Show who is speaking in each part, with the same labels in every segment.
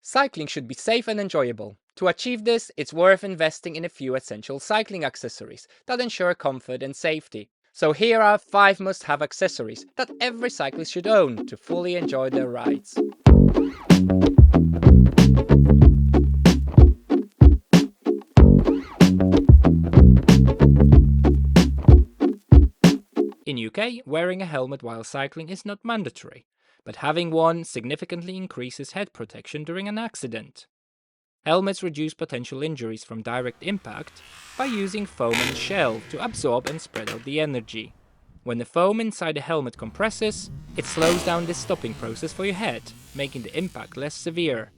Speaker 1: Cycling should be safe and enjoyable. To achieve this, it's worth investing in a few essential cycling accessories that ensure comfort and safety. So here are 5 must-have accessories that every cyclist should own to fully enjoy their rides. In UK, wearing a helmet while cycling is not mandatory, but having one significantly increases head protection during an accident. Helmets reduce potential injuries from direct impact by using foam and shell to absorb and spread out the energy. When the foam inside the helmet compresses, it slows down this stopping process for your head, making the impact less severe.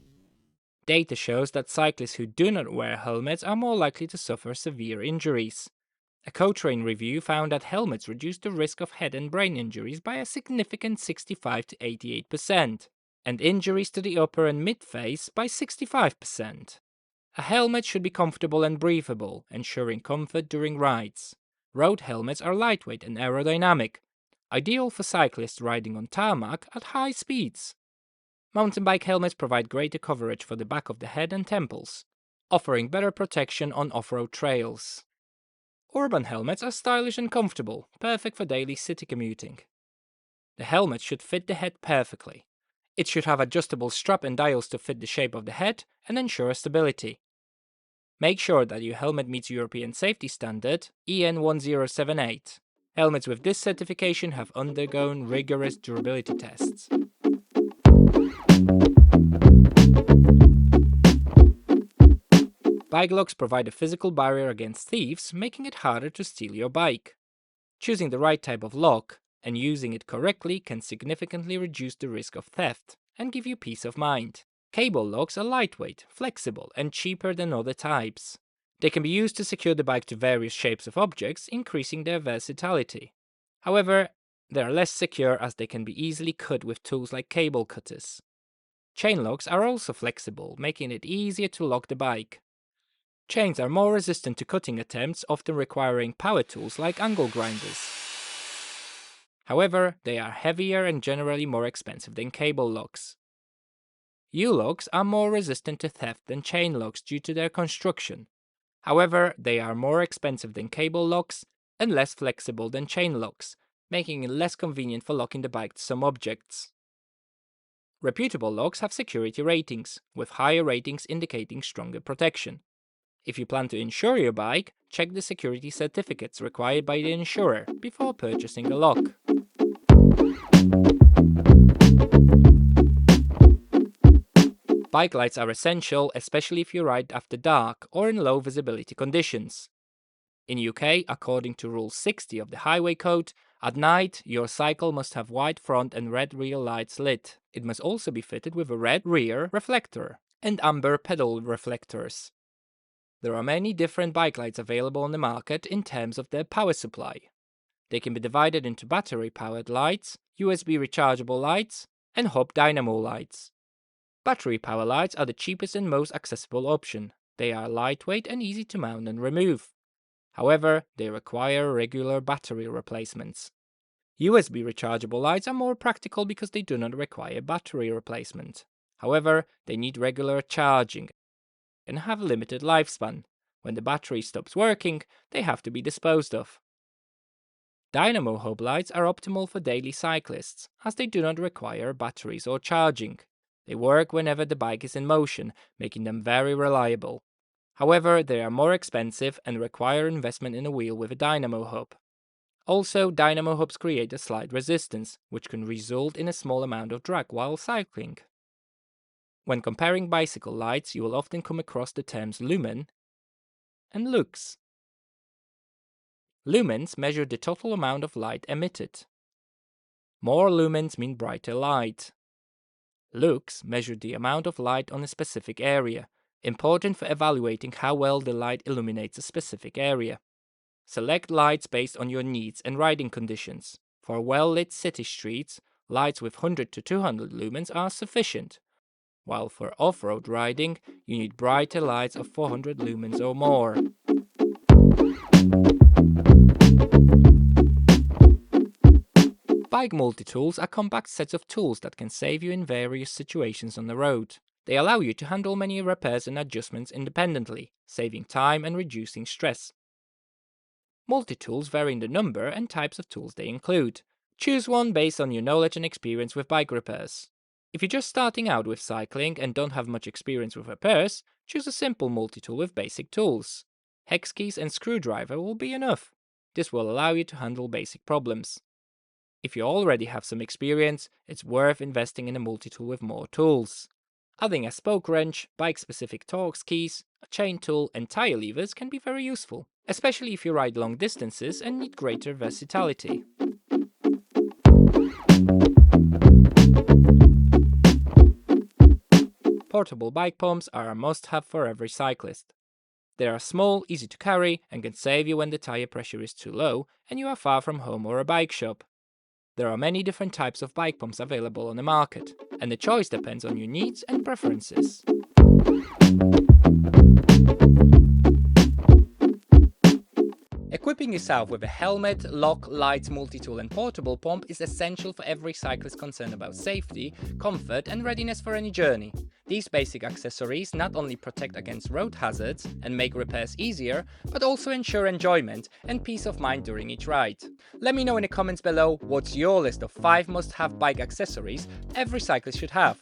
Speaker 1: Data shows that cyclists who do not wear helmets are more likely to suffer severe injuries. A Cochrane review found that helmets reduce the risk of head and brain injuries by a significant 65 to 88%, and injuries to the upper and mid-face by 65%. A helmet should be comfortable and breathable, ensuring comfort during rides. Road helmets are lightweight and aerodynamic, ideal for cyclists riding on tarmac at high speeds. Mountain bike helmets provide greater coverage for the back of the head and temples, offering better protection on off-road trails. Urban helmets are stylish and comfortable, perfect for daily city commuting. The helmet should fit the head perfectly. It should have adjustable strap and dials to fit the shape of the head and ensure stability. Make sure that your helmet meets European safety standard EN 1078. Helmets with this certification have undergone rigorous durability tests. Bike locks provide a physical barrier against thieves, making it harder to steal your bike. Choosing the right type of lock and using it correctly can significantly reduce the risk of theft and give you peace of mind. Cable locks are lightweight, flexible, and cheaper than other types. They can be used to secure the bike to various shapes of objects, increasing their versatility. However, they are less secure as they can be easily cut with tools like cable cutters. Chain locks are also flexible, making it easier to lock the bike. Chains are more resistant to cutting attempts, often requiring power tools like angle grinders. However, they are heavier and generally more expensive than cable locks. U-locks are more resistant to theft than chain locks due to their construction. However, they are more expensive than cable locks and less flexible than chain locks, making it less convenient for locking the bike to some objects. Reputable locks have security ratings, with higher ratings indicating stronger protection. If you plan to insure your bike, check the security certificates required by the insurer before purchasing a lock. Bike lights are essential, especially if you ride after dark or in low visibility conditions. In UK, according to Rule 60 of the Highway Code, at night your cycle must have white front and red rear lights lit. It must also be fitted with a red rear reflector and amber pedal reflectors. There are many different bike lights available on the market in terms of their power supply. They can be divided into battery-powered lights, USB rechargeable lights, and hub dynamo lights. Battery power lights are the cheapest and most accessible option. They are lightweight and easy to mount and remove. However, they require regular battery replacements. USB rechargeable lights are more practical because they do not require battery replacement. However, they need regular charging and have a limited lifespan. When the battery stops working, they have to be disposed of. Dynamo hub lights are optimal for daily cyclists, as they do not require batteries or charging. They work whenever the bike is in motion, making them very reliable. However, they are more expensive and require investment in a wheel with a dynamo hub. Also, dynamo hubs create a slight resistance, which can result in a small amount of drag while cycling. When comparing bicycle lights, you will often come across the terms lumen and lux. Lumens measure the total amount of light emitted. More lumens mean brighter light. Lux measure the amount of light on a specific area, important for evaluating how well the light illuminates a specific area. Select lights based on your needs and riding conditions. For well-lit city streets, lights with 100 to 200 lumens are sufficient, while for off-road riding, you need brighter lights of 400 lumens or more. Bike multitools are compact sets of tools that can save you in various situations on the road. They allow you to handle many repairs and adjustments independently, saving time and reducing stress. Multi-tools vary in the number and types of tools they include. Choose one based on your knowledge and experience with bike repairs. If you're just starting out with cycling and don't have much experience with repairs, choose a simple multi-tool with basic tools. Hex keys and screwdriver will be enough. This will allow you to handle basic problems. If you already have some experience, it's worth investing in a multi-tool with more tools. Adding a spoke wrench, bike-specific Torx keys, a chain tool, and tire levers can be very useful, especially if you ride long distances and need greater versatility. Portable bike pumps are a must-have for every cyclist. They are small, easy to carry, and can save you when the tire pressure is too low and you are far from home or a bike shop. There are many different types of bike pumps available on the market, and the choice depends on your needs and preferences. Equipping yourself with a helmet, lock, lights, multi-tool and portable pump is essential for every cyclist concerned about safety, comfort and readiness for any journey. These basic accessories not only protect against road hazards and make repairs easier, but also ensure enjoyment and peace of mind during each ride. Let me know in the comments below what's your list of 5 must-have bike accessories every cyclist should have.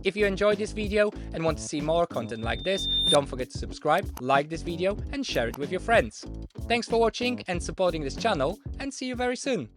Speaker 1: If you enjoyed this video and want to see more content like this, don't forget to subscribe, like this video and share it with your friends. Thanks for watching and supporting this channel, and see you very soon.